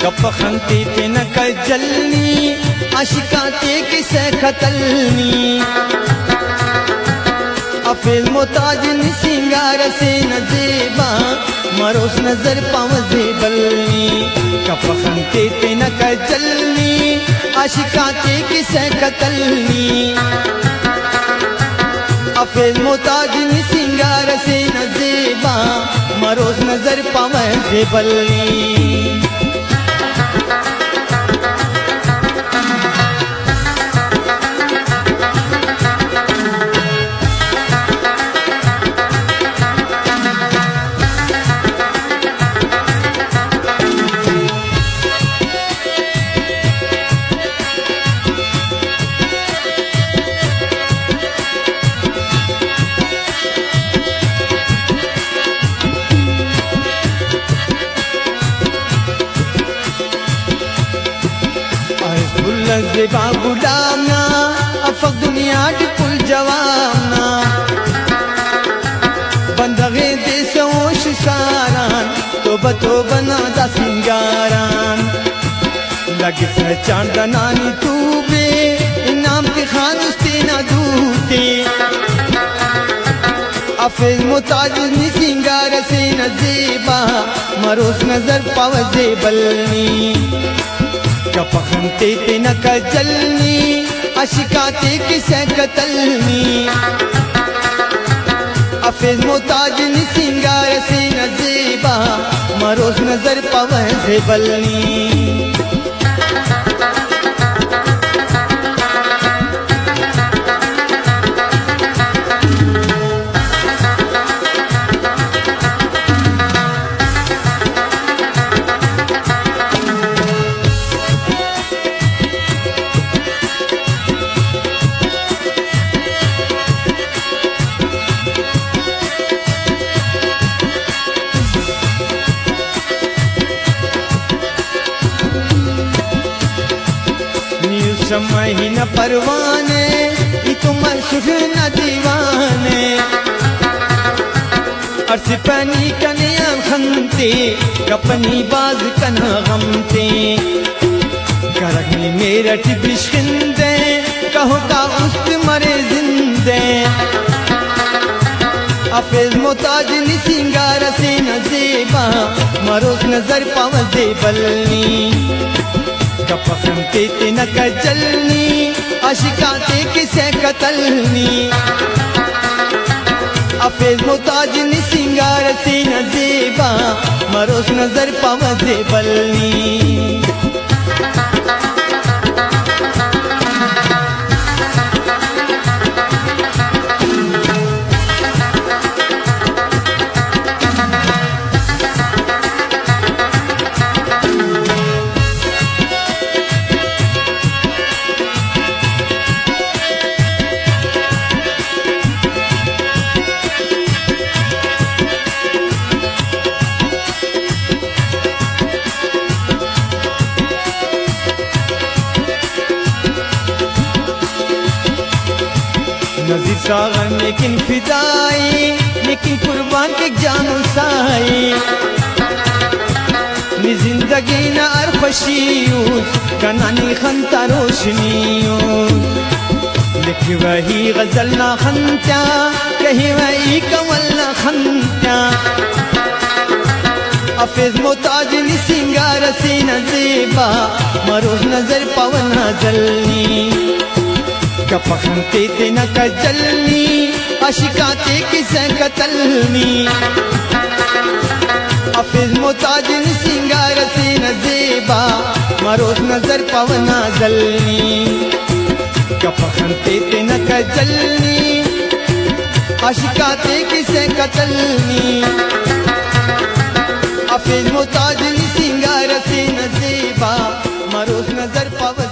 कपखंती ते न कजलनी आशिका ते किसे खतलनी अफिल मोताज सिंगार से न जेबा मरोस नजर पाव जेबलनी कपखंती ते न कजलनी आशिका ते किसे खतलनी अफिल मोताज सिंगार से न जेबा मरोस नजर पाव जेबलनी जेबा गुलामना अफक दुनिया की कुल जवाना बंदगे देशों शिकारान तो बना दा सिंगारान लगे से चांदनानी तू बे इनाम के खान उसते ना दूते अफिल मोताज नि सिंगार से न जेबा मरोस नजर पाव जेबलनी कपखंती ते न कजलनी आशिका ते किसे कतलनी अफिल मोताज नि सिंगार से न जेबा मरोस नजर पाव जेबलनी समय न परवाने तुम सुख न दीवाने अर्स पनी कनिया खनते कपनी बाज कना गमते करगनी मेरठ बिश्किंदे कहो का उस्त मरे जिंदे अफिल मोताज नि सिंगार से न जेबा मरोस नजर पाव जेबलनी कपखंती ते न कजलनी आशिका ते किसे कतलनी अफिल मोताज नि सिंगार से न जेबा मरोस नजर पाव जेबलनी नजीर सागन लेकिन फिदाई लेकिन कुर्बान के जानो साई नि जिंदगी न अरफशियो कनानी खंता रोशनियो लिखी वही गजल ना खंता कही वही कमल ना खंता अफिल मोताज नि सिंगार से न जेबा मरोस नजर पवन जलनी कपखंती ते न कजलनी आशिका ते किसे कतलनी अफिल मोताज नि सिंगार से न जेबा मरोस नजर पवन जलनी कपखंती ते न कजलनी आशिका ते किसे कतलनी अफिल मोताज नि सिंगार से न जेबा मरोस नजर पवन